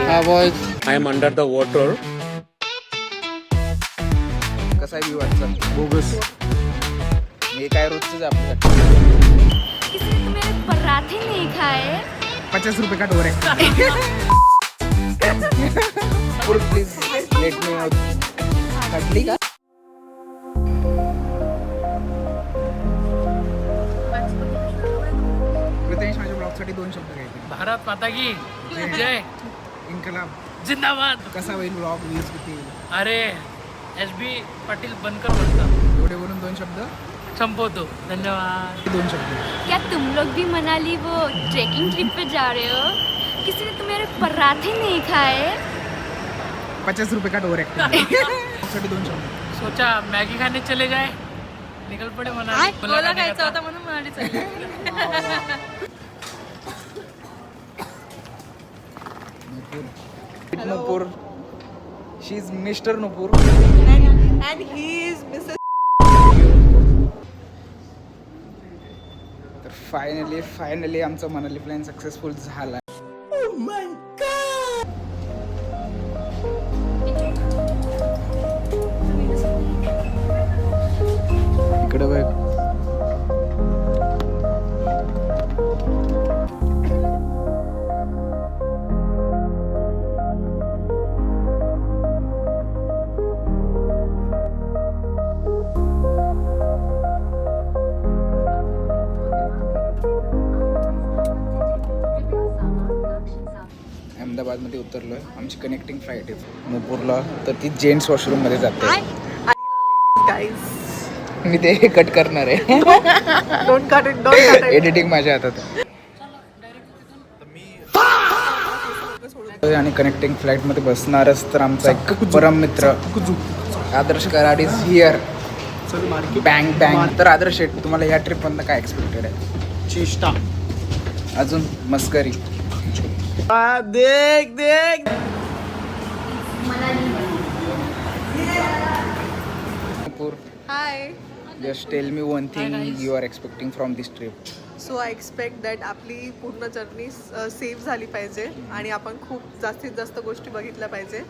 हा boys I am under the water. कसा आहे विवादचा बोगस. हे काय रोजच आपल्याला. किसी ने मेरे पराठे नहीं खाए. 50 रुपये का डोर आहे. प्लीज लेट मी कटली का. प्रथमेश माझ्या ब्लॉगसाठी 2 शब्द घ्यायचे. भारत माता की जय. इन्कलाब. जिंदाबाद. कसा होईल ब्लॉग व्ह्यूज किती. अरे SB पाटील बनकर म्हणतात. एवढे बोलून 2 शब्द संपवतो. धन्यवाद. 2 शब्द. क्या तुम लोग भी मनाली वो ट्रेकिंग ट्रिप पे जा रहे हो? किसी ने तो मेरे पराठे नहीं खाए. 50 रुपये का डोर आहे. 2 शब्द. सोचा मॅगी खाने चले जाए. निकल पडे मनाली. मला खायचा होता म्हणून मनाली चालली. Nupur. She is mister Nupur. And he is Mrs. तर फायनली आमचा मनाली प्लॅन सक्सेसफुल झाला. इकडे बघ. अहमदाबादमध्ये उतरलोय. आमची कनेक्टिंग फ्लाईट आहे नूपूरला. तर ती जेंट्स वॉशरूम मध्ये जाते. Guys, मी ते कट करणार आहे. don't cut it. एडिटिंग माझ्या हातात आहे. आणि कनेक्टिंग फ्लाईट मध्ये बसणारच तर आमचा एक परम मित्र Adarsh Karad is here. Bang bang. तर आदर्श तुम्हाला या ट्रिप मधनं काय एक्सपेक्टेड आहे. चेष्टा. अजून मस्करी. देख. Hi. Just tell me one thing you are expecting from this trip. So I expect that आपली पूर्ण जर्नी सेफ झाली पाहिजे आणि आपण खूप जास्तीत जास्त गोष्टी बघितल्या पाहिजे.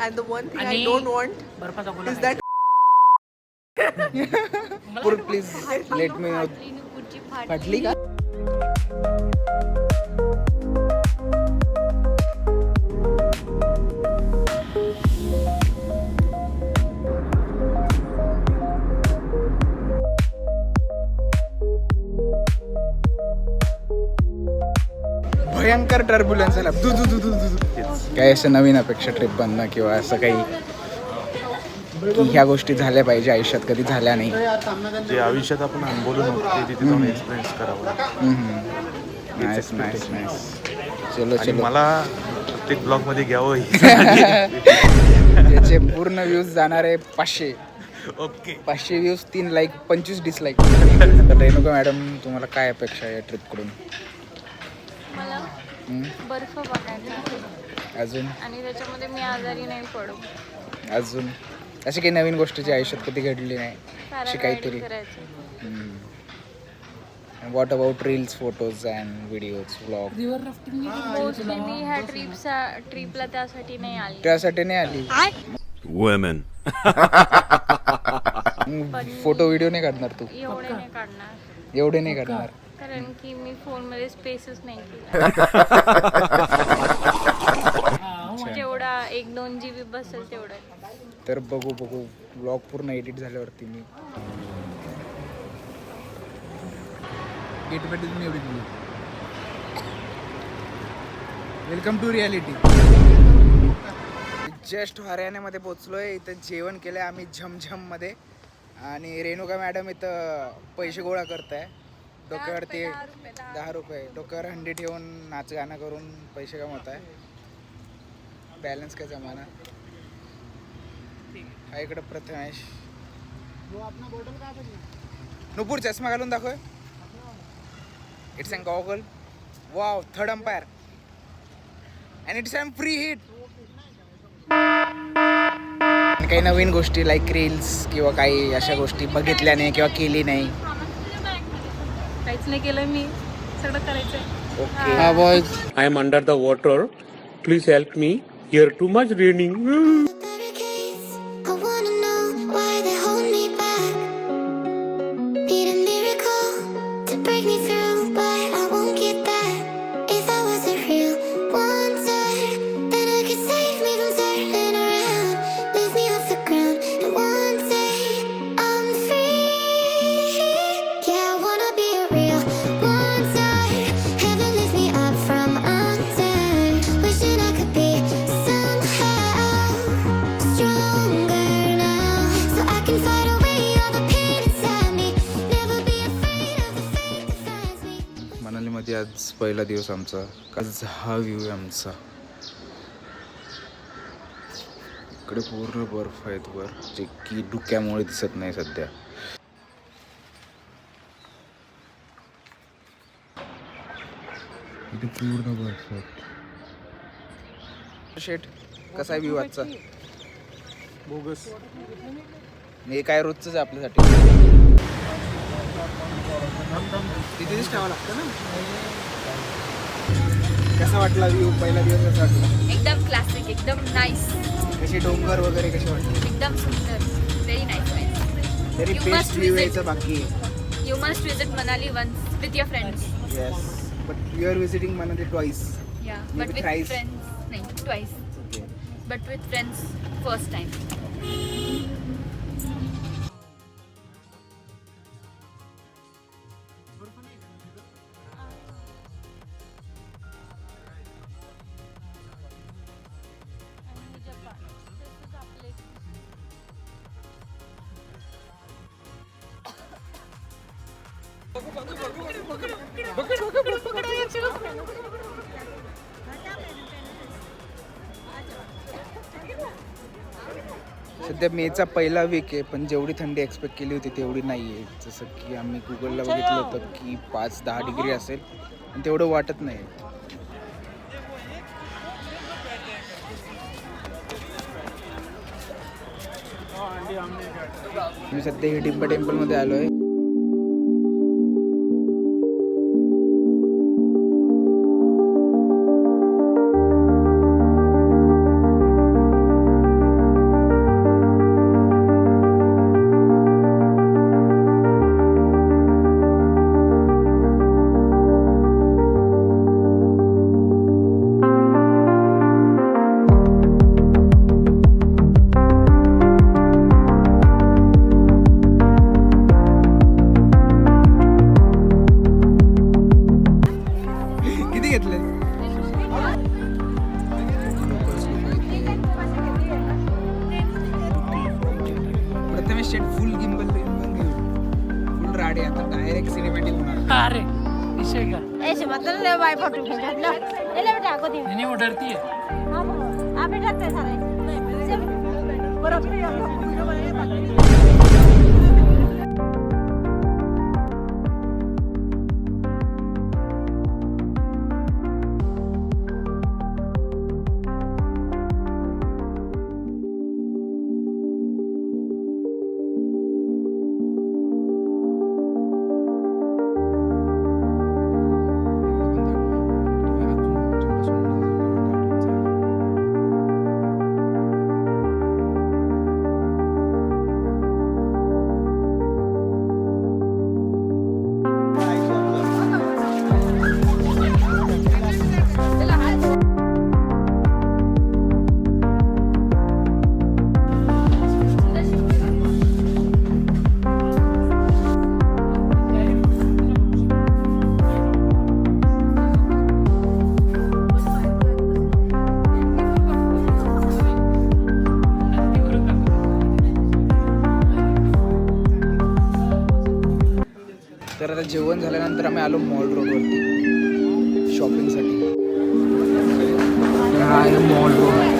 And the one thing I आणि don't want बर्फाचा गोला is that please let me know. फाटली का. भयंकर टर्ब्युलन्स आला. काय असं नवीन अपेक्षा ट्रिप बनणं किंवा असं काही की ह्या गोष्टी झाल्या पाहिजे आयुष्यात कधी झाल्या नाही. जे आयुष्यात आपण अनुभवलो नव्हतं ते तिथे जाऊन एक्सपिरियन्स करावं. Nice nice nice. चलो आणि चलो. मला प्रत्येक ब्लॉग मध्ये घ्यावं. त्याचे पूर्ण व्ह्यूज जाणार आहे 500. ओके. 500 views 3 like 25 dislike. तर रेणुका मॅडम तुम्हाला काय अपेक्षा आहे या ट्रिपकडून. मला बर्फ बघायचा अजून आणि त्याच्यामध्ये मी आजारी नाही पडू. अजून अशी काही नवीन गोष्टीची आयुष्यात कधी घडली नाही अशी काहीतरी. करायचं. What about reels photos and videos vlog. Mostly मी ह्या ट्रिपला त्यासाठी नाही आली. त्यासाठी नाही आली. वुमेन. फोटो व्हिडिओ नाही काढणार तू. एवढे नाही काढणार एवढे नाही काढणार. कारण की मी फोन मध्ये स्पेसच नाही केला. जेवढा 1-2 GB बसेल तेवढं. तर बघू ब्लॉग पूर्ण एडिट झाल्यावरती मी वेलकम टू रियालिटी. जस्ट हरियाणामध्ये पोचलोय. इथं जेवण केलंय आम्ही झमझम मध्ये आणि रेणुका मॅडम इथं पैसे गोळा करताय. डोक्यावरती 10 रुपये डोक्यावर हंडी ठेवून नाच गाणं करून पैसे कमवत आहे. बॅलन्स काय जमाना. हा इकडं प्रथमेश. नुपूर चष्मा घालून दाखव. It's an goggle. Wow. 3rd umpire and it's an free hit. काही नवीन गोष्टी लाईक रील्स किंवा काही अशा गोष्टी बघितल्या नाही किंवा केली नाही. काहीच नाही केलं मी. सगळं करायचंय. ओके. हा boys I am under the water. Please help me. Here too much raining. Barricades, I wanna know why they hold me back. Need a miracle to break me through, but I won't get that. If I wasn't real wonder, then I could save me from turning around, lift me off the ground, and one day I'm free. Yeah, I wanna be a real wonder. Heaven lift me up from under. Wishing I could be somehow stronger now, so I can fight away all the pain inside me. Never be afraid of the fate that finds me. मनालीमध्ये आज पहिला दिवस आमचा. आज हा view आहे आमचा. इकडे पूर्ण बर्फ आहेत वर, जे की धुक्यामुळे दिसत नाही सध्या. इथे पूर्ण बर्फ आहे. शेट, कसा आहे व्ह्यू आजचा? बोगस. हे काय रोजच आहे आपल्यासाठी. तिथेच ठेवावं लागतं ना. कसा वाटला व्ह्यू? पहिला दिवस कसा वाटला? एकदम क्लासिक, एकदम नाईस, कसे डोंगर वगैरे कसे वाटले? एकदम सुंदर, व्हेरी नाईस. तरी You best must view visit. यायचं बाकी आहे. You must visit Manali once with your friends. Yes, but you are visiting Manali twice. Yeah, Maybe but with thrice. friends, no, twice. But with friends, first time. सध्या मेचा पहिला weak आहे, पण जेवढी थंडी expect केली होती तेवढी नाही आहे. जसं की आम्ही गुगलला बघितलं होतं की 5-10 डिग्री असेल, पण तेवढं वाटत नाही. मी सध्या हिडिंबा टेम्पलमध्ये आलो आहे. किती घेतले? प्रथमेश शेट फुल गिंबल घेऊन फुल राडे. आता डायरेक्ट सिनेमॅटिक होणार. अरे विषय का ऐसे मतलब ले भाई फोटो खींच लो ले बेटा को दी नहीं वो डरती है. आप बेटा ते सारे बराबर तर आता जेवण झाल्यानंतर आम्ही आलो मॉल रोडवरती शॉपिंगसाठी. हा आहे मॉल रोड.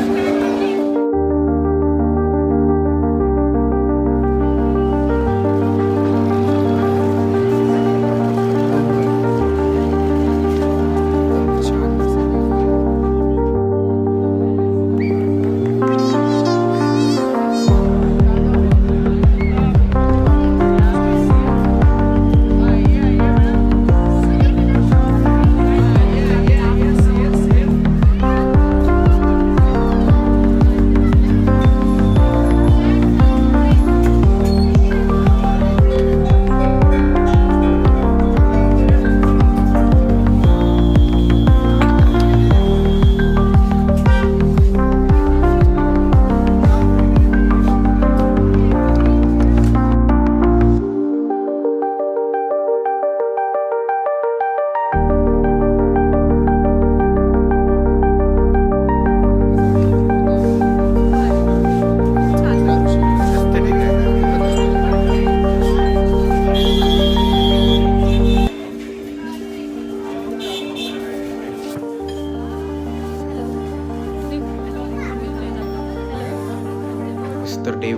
तर डे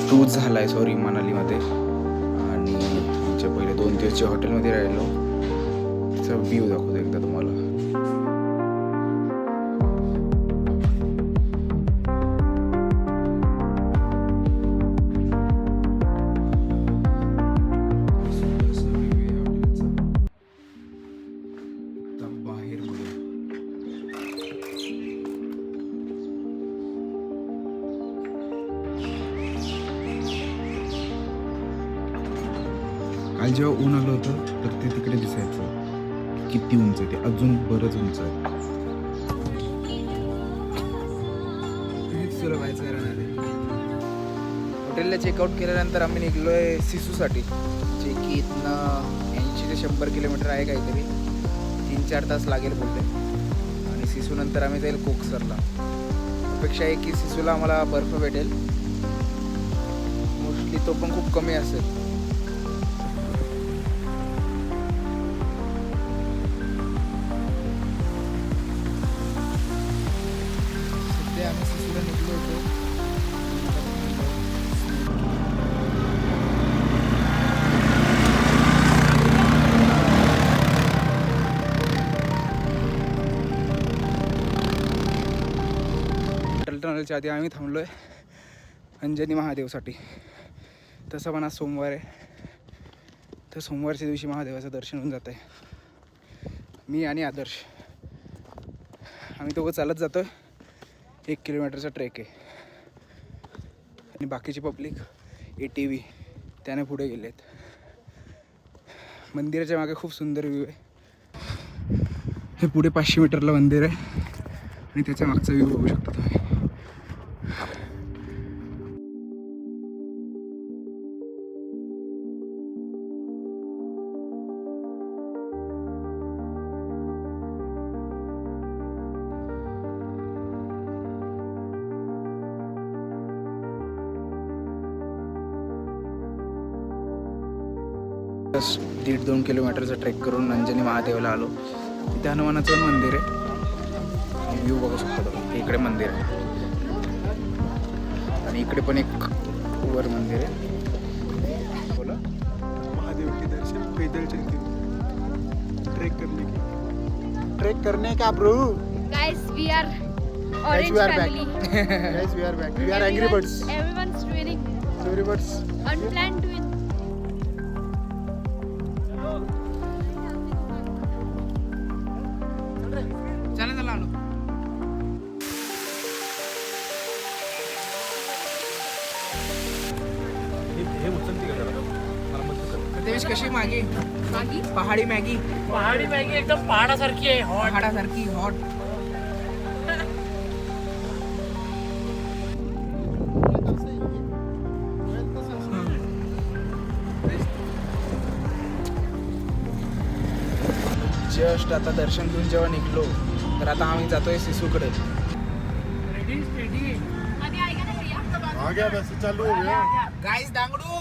2 झाला आहे सॉरी मनालीमध्ये. आणि आमच्या पहिले 2 दिवस जे हॉटेलमध्ये राहिलो त्याचा व्ह्यू दाखवतो एकदा तुम्हाला. बाहेर काल जेव्हा ऊन आलं होतं तर ते तिकडे दिसायचं किती उंच आहे ते, अजून बरंच उंच आहे. हॉटेलला चेकआउट केल्यानंतर आम्ही निघलोय सिसूसाठी, जे की इथनं 80 ते 100 किलोमीटर आहे काहीतरी. 3-4 तास लागेल बोलले. आणि सिसूनंतर आम्ही जाईल कोकसरला. अपेक्षा आहे की सिसूला आम्हाला बर्फ भेटेल, मोस्टली तो पण खूप कमी असेल. सध्या आम्ही सिसूला निघलो होतो. अटल टनलच्या आधी आम्ही थांबलो आहे अंजनी महादेवसाठी. तसं पण आज सोमवार आहे, तर सोमवारच्या दिवशी महादेवाचं दर्शन होऊन जातं आहे. मी आणि आदर्श आम्ही दोघं चालत जातो आहे. 1 किलोमीटरचा ट्रेक आहे. आणि बाकीची पब्लिक ATV त्याने पुढे गेलेत. मंदिराच्या मागे खूप सुंदर व्ह्यू आहे. हे पुढे 500 मीटरला मंदिर आहे आणि त्याच्या मागचा व्ह्यू बघू शकता तुम्ही. जस्ट 1.5-2 किलोमीटरचा ट्रेक करून अंजनी महादेवला आलो. तिथे हनुमानाचं मंदिर आहे. व्ह्यू बघू शकता तुम्ही. इकडे मंदिर आहे आणि इकडे पण एक वर मंदिर आहे. बोला महादेव के दर्शन पैदल चलते ट्रेक करने का bro. Guys, we are Orange family. Guys, we are back. We are Angry Birds. Everyone's winning. Angry Birds. Unplanned win. चला आलो. देश कशी मॅगी पहाडी मॅगी एकदम पहाडासारखी आहे. Hot पहाडासारखी hot. जस्ट आता दर्शन घेऊन जेव्हा निघलो तर आता आम्ही जातोय सिसूकडे. Ready steady. गाईस दांगडू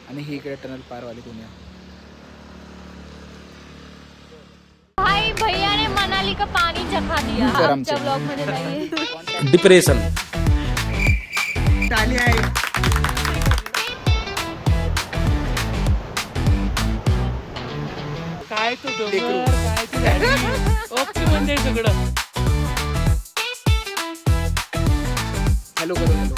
आणि ही इकडे टनल पारवाली दुनिया. भाई भैया ने मनाली का पानी चखा दिया. जरा आजच्या ब्लॉग मध्ये नाहीये. डिप्रेशन. चाली आहे. काय तू डोंगर काय तू गाडी. ओके म्हणजे सगळं. हॅलो करू हॅलो.